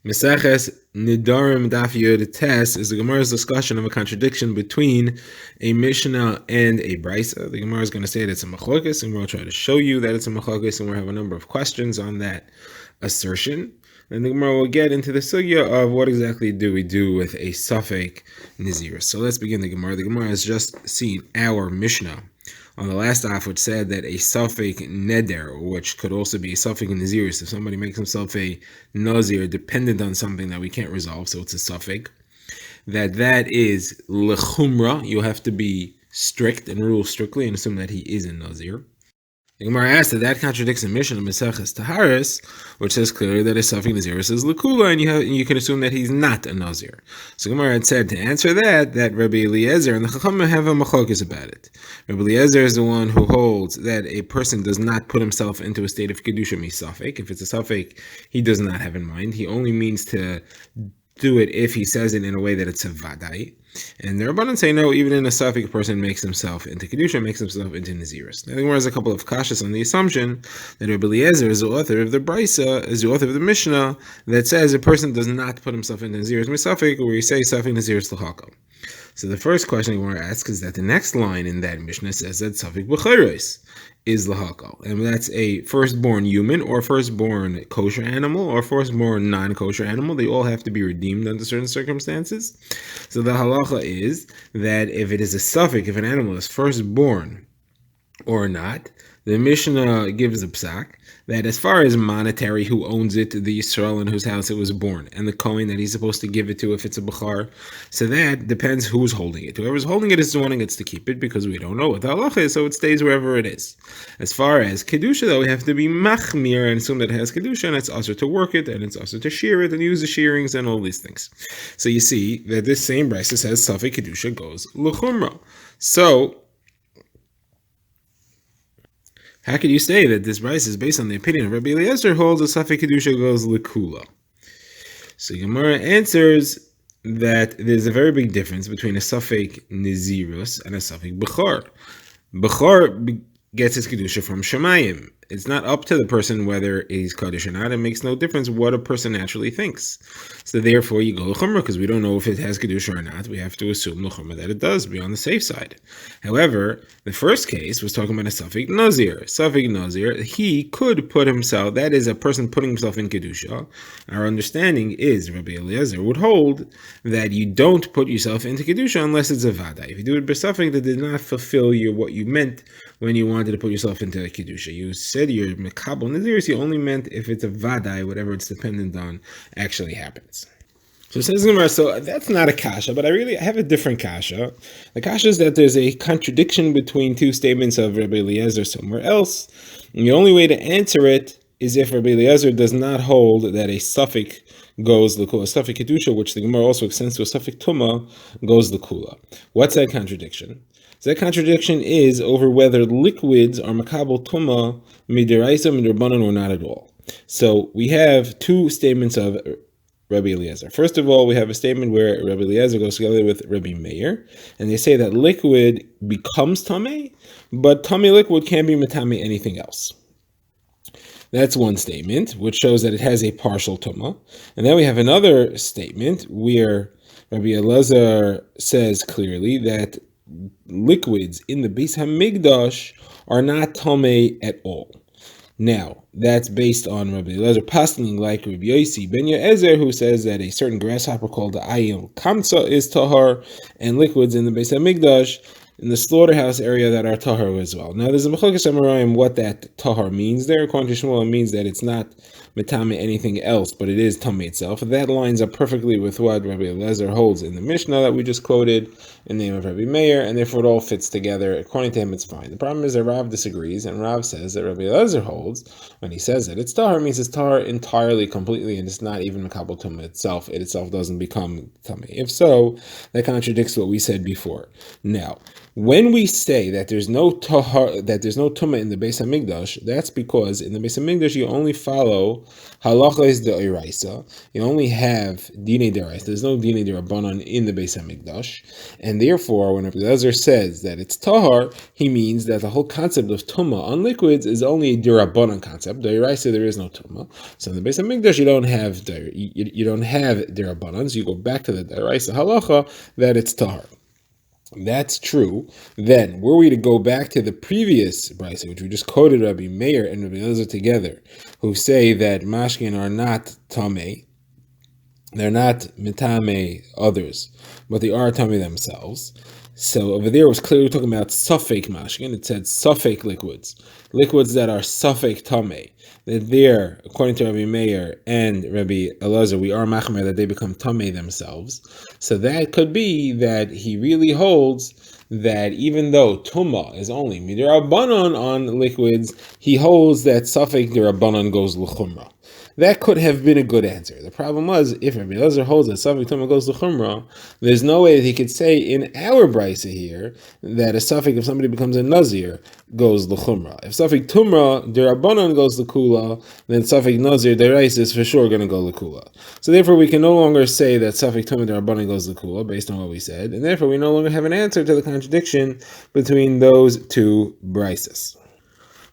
Meseches Nedarim Daf Yud Tes is the Gemara's discussion of a contradiction between a Mishnah and a Brisa. The Gemara is going to say that it's a machlokes, and we'll try to show you that it's a machlokes, and we'll have a number of questions on that assertion. And the Gemara will get into the sugya of what exactly do we do with a suffix nizirus. So let's begin the Gemara. The Gemara has just seen our Mishnah on the last daf, which said that a suffix neder, which could also be a suffix nazirus, if somebody makes himself a nazir dependent on something that we can't resolve, so it's a suffix, that is lechumra. You have to be strict and rule strictly and assume that he is a nazir. The Gemara asked that contradicts the Mishnah of Meseches Taharis, which says clearly that a suffix nazirus is lekula, and you can assume that he's not a nazir. So Gemara had said to answer that Rabbi Eliezer and the Chachamim have a machlokes about it. Rabbi Eliezer is the one who holds that a person does not put himself into a state of kedusha misafek. If it's a suffix, he does not have in mind. He only means to do it if he says it in a way that it's a vadai. And the Rabbanan say no, even in a suffix, person makes himself into kedusha, makes himself into nazirus. Now, there was a couple of kashas on the assumption that Rabbi Eliezer is the author of the Brisa, is the author of the Mishnah that says a person does not put himself into nazirus misafik, where you say suffix nazirus l'chaka. So the first question I want to ask is that the next line in that Mishnah says that suffix b'chayros is lahakal, and that's a firstborn human or firstborn kosher animal or firstborn non-kosher animal. They all have to be redeemed under certain circumstances. So the halacha is that if it is a suffix, if an animal is firstborn or not, the Mishnah gives a psak that as far as monetary, who owns it, the Yisrael in whose house it was born, and the Kohen that he's supposed to give it to if it's a Bechar, so that depends who's holding it. Whoever's holding it is the one who gets to keep it, because we don't know what the halacha is, so it stays wherever it is. As far as Kedusha, though, we have to be machmir and assume that it has Kedusha, and it's also to work it, and it's also to shear it, and use the shearings, and all these things. So you see that this same brisa says Safek Kedusha goes l'chumra. So how could you say that this brisa is based on the opinion of Rabbi Eliezer holds a suffix kedusha goes lekula? So Gemara answers that there's a very big difference between a suffix nizirus and a suffix bechar. Bechar gets his kedusha from shemayim. It's not up to the person whether he's kaddish or not. It makes no difference what a person naturally thinks. So therefore, you go l'chumra because we don't know if it has kedusha or not. We have to assume l'chumra that it does, be on the safe side. However, the first case was talking about a suffix nazir. Suffix nazir, he could put himself. That is a person putting himself in kedusha. Our understanding is Rabbi Eliezer would hold that you don't put yourself into kedusha unless it's a vada. If you do it b'suffix, that did not fulfill what you meant when you wanted to put yourself into a kedusha. You said you're mekabel naziris, you only meant if it's a vadai, whatever it's dependent on, actually happens. So it says Gemara, so that's not a kasha, but I have a different kasha. The kasha is that there's a contradiction between two statements of Rabbi Eliezer somewhere else, and the only way to answer it is if Rabbi Eliezer does not hold that a suffix goes l'kula. A suffix kedusha, which the Gemara also extends to a suffix tuma, goes l'kula. What's that contradiction? So that contradiction is over whether liquids are makabel tuma midiraisa midrabanan or not at all. So we have two statements of Rabbi Eliezer. First of all, we have a statement where Rabbi Eliezer goes together with Rabbi Meir, and they say that liquid becomes tamei, but tamei liquid can't be matame anything else. That's one statement, which shows that it has a partial tuma. And then we have another statement where Rabbi Eliezer says clearly that liquids in the Beis Hamikdash are not tamei at all. Now, that's based on Rabbi Eliezer paskening like Rabbi Yossi ben Yezer, who says that a certain grasshopper called the ayil kamsa is tahar, and liquids in the Beis Hamikdash in the slaughterhouse area that are tahar as well. Now, there's a machlokes amarayim what that tahar means there. According to Shmuel, it means that it's not metame anything else, but it is tamei itself. That lines up perfectly with what Rabbi Eliezer holds in the Mishnah that we just quoted in the name of Rabbi Meir, and therefore it all fits together. According to him, it's fine. The problem is that Rav disagrees, and Rav says that Rabbi Eliezer holds, when he says that it's tahar, means it's tahar entirely, completely, and it's not even makabel tumah itself. It itself doesn't become tamei. If so, that contradicts what we said before. Now, when we say that there's no tahar, that there's no tumah in the Beis Hamikdash, that's because in the Beis Hamikdash you only follow Halacha is the Iraisa. You only have Dinei Deraisa. There's no Dinei Derabanan in the Beis HaMikdash. And therefore, when Rabbi Elazar says that it's Tahar, he means that the whole concept of Tumah on liquids is only a Derabanan concept. The Iraisa, there is no Tumah. So in the Beis HaMikdash, you don't have Derabanan. So you go back to the Deraisa Halacha that it's Tahar. That's true. Then, were we to go back to the previous brisa, which we just quoted Rabbi Meir and Rabbi Elazar together, who say that mashkin are not tamei, they're not mitame others, but they are tamei themselves. So over there it was clearly talking about suffik mashkin. It said suffik liquids that are suffik tamei. That there, according to Rabbi Meir and Rabbi Elazar, we are machmer that they become tamei themselves. So that could be that he really holds that even though Tumah is only midirabanan on liquids, he holds that suffik dirabanan goes l'chumra. That could have been a good answer. The problem was, if Rabbi Elazar holds that suffik tumah goes l'chumra, there's no way that he could say in our brisa here that a suffik, if somebody becomes a nazir, goes l'chumra. If suffik tumah derabanan goes l'kula, then suffik nazir deraisa is for sure going to go l'kula. So therefore, we can no longer say that suffik tumah derabanan goes l'kula based on what we said, and therefore we no longer have an answer to the contradiction between those two brises.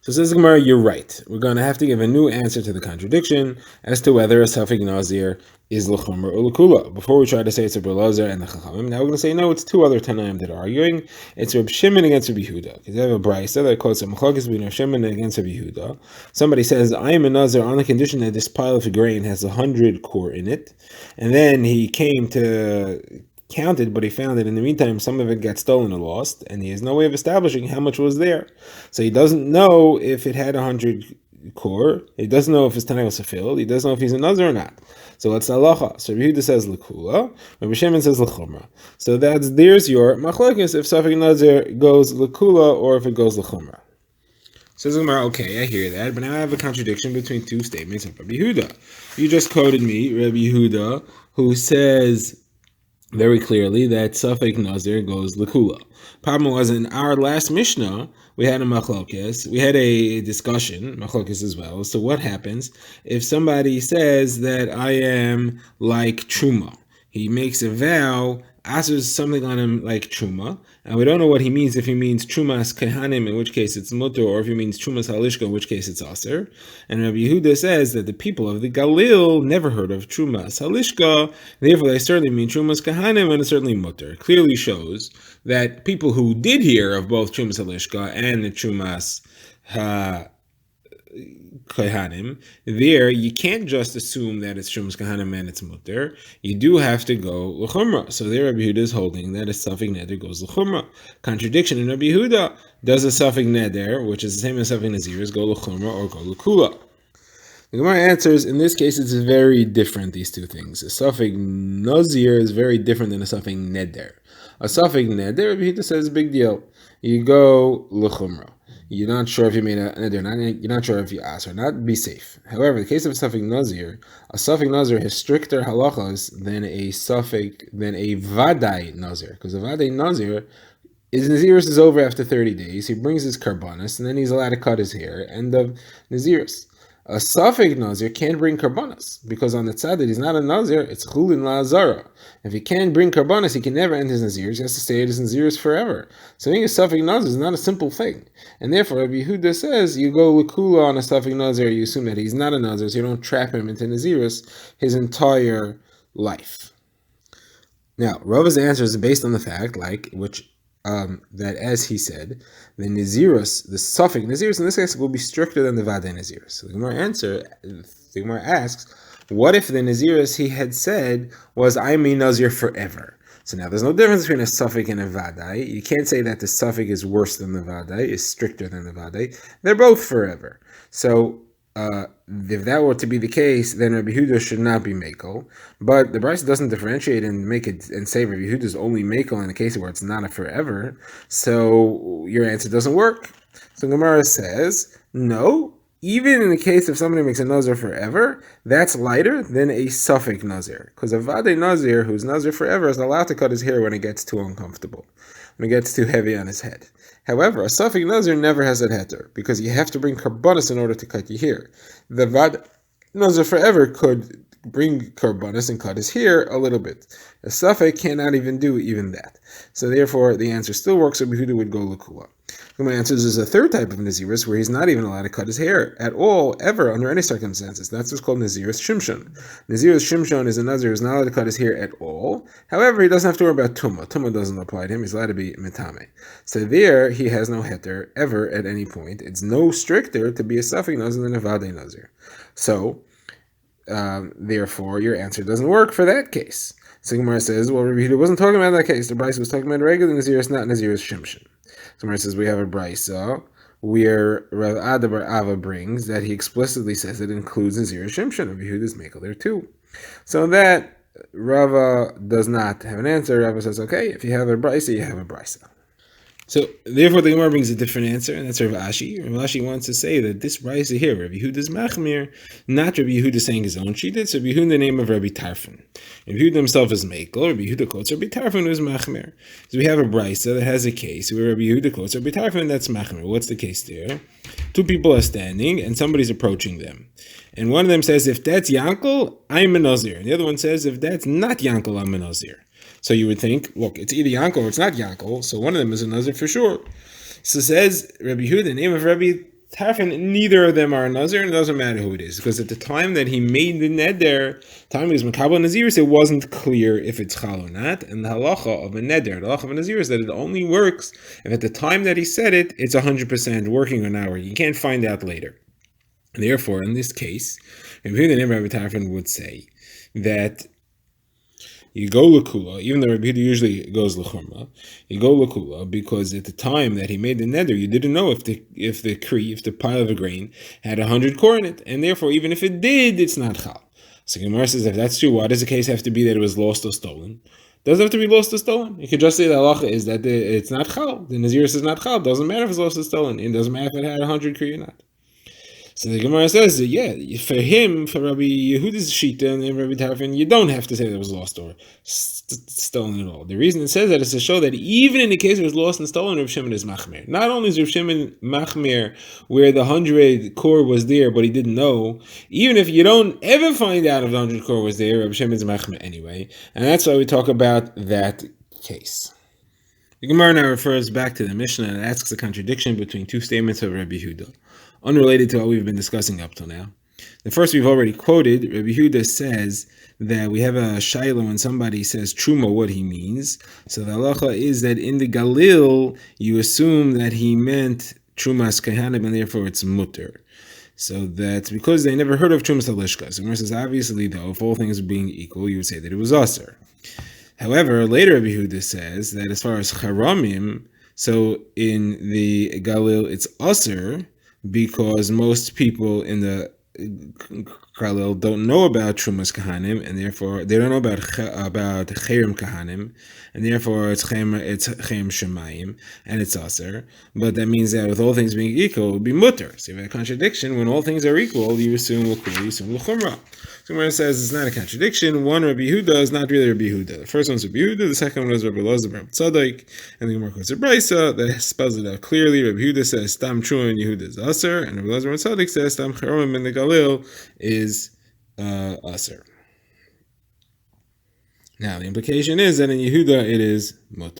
So says the Gemara, you're right. We're going to have to give a new answer to the contradiction as to whether a suffik nazir is l'chumra or l'kula. Before we try to say it's Rabbi Elazar and the Chachamim, now we're going to say no, it's two other Tanaim that are arguing. It's Reb Shimon against Rabbi Yehuda. Because they have a brisa that quotes a machlokes between Reb Shimon against Rabbi Yehuda. Somebody says, I am a nazir on the condition that this pile of grain has 100 core in it, and then he came to counted, but he found that in the meantime some of it got stolen or lost, and he has no way of establishing how much was there. So he doesn't know if it had 100 core. He doesn't know if his tanai was fulfilled. He doesn't know if he's a nazir or not. So what's the halacha? So Rabbi Yehuda says l'kula, Rabbi Shimon says l'chumra. So there's your machlokes if suffik nazir goes l'kula or if it goes l'chumra. Says Gemara, okay, I hear that, but now I have a contradiction between two statements of Rabbi Yehuda. You just quoted me, Rabbi Yehuda, who says very clearly that suffik nazir goes l'kula. Problem was, in our last Mishnah, we had a machlokes. We had a discussion, machlokes as well. So what happens if somebody says that I am like Truma? He makes a vow, asks something on him like Truma, and we don't know what he means, if he means Trumas Kehanim, in which case it's mutter, or if he means Trumas Halishka, in which case it's aser. And Rabbi Yehuda says that the people of the Galil never heard of Trumas Halishka, therefore they certainly mean Trumas Kehanim, and it's certainly mutter. It clearly shows that people who did hear of both Trumas Halishka and the Trumas Kehanim, there you can't just assume that it's Trumas Kehanim and it's mutter. You do have to go l'chumra. So there Rabbi Yehuda is holding that a suffik neder goes l'chumra. Contradiction in Rabbi Yehuda, does a suffik neder, which is the same as suffik nazir, go l'chumra or go l'kula? The Gemara answers, in this case it's very different, these two things. A suffik nazir is very different than a suffik neder. A suffik neder, Rabbi Yehuda says, big deal. You go l'chumra. You're not sure if you made a neder, you're not sure if you asked or not, be safe. However, in the case of a suffik nazir has stricter halachas than a vadai nazir, because a vadai nazir, his nazirus is over after 30 days, he brings his karbanis, and then he's allowed to cut his hair, end of nazirus. A suffik nazir can't bring karbanas, because on the tzadid he's not a nazir, it's chulin la'azara. If he can't bring karbanas, he can never end his nazirs, he has to stay at his nazirs forever. So being a suffik nazir is not a simple thing. And therefore, Rabbi Yehuda says, you go l'kula on a suffik nazir, you assume that he's not a nazir, so you don't trap him into naziris his entire life. Now, Rava's answer is based on the fact, that as he said, the nazirus, the suffik nazirus in this case will be stricter than the vadai nazirus. So the Gemara asks, what if the nazirus he had said was I'm a nazir forever? So now there's no difference between a suffik and a vadai. You can't say that the suffik is worse than the vadai, is stricter than the vadai. They're both forever. So if that were to be the case, then Rabbi Yehuda should not be mekel. But the Brisa doesn't differentiate and make it and say Rabbi Yehuda is only mekel in the case where it's not a forever. So your answer doesn't work. So Gemara says, no, even in the case if somebody makes a nazir forever, that's lighter than a suffik nazir. Because a vadai nazir who's nazir forever is allowed to cut his hair when it gets too uncomfortable, when it gets too heavy on his head. However, a suffik nazir never has that heter, because you have to bring karbanis in order to cut your hair. The Nazir forever could bring karbanis and cut his hair a little bit. A Safek cannot even do even that. So therefore, the answer still works. So Yehuda would go Lakula. My answer is a third type of Naziris where he's not even allowed to cut his hair at all, ever, under any circumstances. That's what's called Naziris Shimshon. Naziris Shimshon is a Nazir who's not allowed to cut his hair at all. However, he doesn't have to worry about Tumah. Tumah doesn't apply to him. He's allowed to be Mitame. So there, he has no heter ever at any point. It's no stricter to be a Safek Nazir than a Vade Nazir. So, therefore, your answer doesn't work for that case. So Gemara says, well, Rabbi Yehuda wasn't talking about that case. The Brisa was talking about regular Naziris, not Naziris Shimshon. So Gemara says, we have a Brisa where Rav Ada bar Ava brings that he explicitly says it includes Naziris Shimshon. Rabbi Yehuda's Mekel there too. So that Rava does not have an answer. Rava says, okay, if you have a Brisa, you have a Brisa. So, therefore, the Gemara brings a different answer, and that's Rav Ashi. Rav Ashi wants to say that this Brisa here, Rabbi Yehuda's Machmir, not Rabbi Yehuda saying his own sheet, it's Rabbi Yehuda in the name of Rabbi Tarfon. Rabbi Yehuda himself is Mekel, Rabbi Yehuda quotes Rabbi Tarfon, who is Machmir. So we have a Brisa that has a case where Rabbi Yehuda quotes Rabbi Tarfon, that's Machmir. What's the case there? Two people are standing, and somebody's approaching them. And one of them says, if that's Yankel, I'm a Nazir. And the other one says, if that's not Yankel, I'm a Nazir. So you would think, look, it's either Yankel or it's not Yankel, so one of them is a Nazir for sure. So says Rabbi Yehuda, in the name of Rabbi Tarfon, neither of them are a Nazir, and it doesn't matter who it is, because at the time that he made the neder, time he was Makabel Naziris, it wasn't clear if it's Chal or not, and the halacha of a neder, the halacha of a Nazir is that it only works if at the time that he said it, it's 100% working or not working. You can't find out later. And therefore, in this case, Rabbi Yehuda, in the name of Rabbi Tarfon, would say that you go Lakula, even though Rabbi Yehuda usually goes L'chumra, you go Lakula because at the time that he made the neder, you didn't know if the pile of a grain had 100 kor in it, and therefore even if it did, it's not chal. So Gemara says, if that's true, why does the case have to be that it was lost or stolen? It doesn't have to be lost or stolen. You could just say the halacha is that it's not chal. The Naziris is not chal. It doesn't matter if it's lost or stolen. It doesn't matter if it had 100 kor or not. So the Gemara says that, yeah, for him, for Rabbi Yehuda's Shita and Rabbi Tarfon, you don't have to say that it was lost or stolen at all. The reason it says that is to show that even in the case it was lost and stolen, Rav Shimon is Machmir. Not only is Rav Shimon Machmir where the 100 kor was there, but he didn't know, even if you don't ever find out if the 100 kor was there, Rav Shimon is Machmir anyway. And that's why we talk about that case. The Gemara now refers back to the Mishnah and asks a contradiction between two statements of Rabbi Yehuda, unrelated to what we've been discussing up till now. The first we've already quoted. Rabbi Yehuda says that we have a shaila when somebody says truma, what he means. So the halacha is that in the Galil, you assume that he meant trumas kahanim, and therefore it's mutter. So that's because they never heard of trumas halishka. So Gemara says, obviously though, if all things being equal, you would say that it was aser. However, later Rabbi Yehuda says that as far as charamim, so in the Galil it's aser, because most people in the Galil don't know about Trumas Kahanim, and therefore they don't know about Chayrim Kahanim, and therefore it's Chayim Shemayim, and it's Aser. But that means that with all things being equal, it would be Mutter. So you have a contradiction. When all things are equal, you assume L'chumra, you assume L'chumra. So Gemara says it's not a contradiction. One Rabbi Yehuda is not really Rabbi Yehuda. The first one's Rabbi Yehuda, the second one is Rabbi Elazar bar Tzadok, and the Gemara quotes a Brisa that spells it out clearly. Rabbi Yehuda says Stam Truma and Yehuda is Aser, and Rabbi Elazar bar Tzadok says Stam Charomim in the Galil is Aser. Now the implication is that in Yehuda it is Mutter.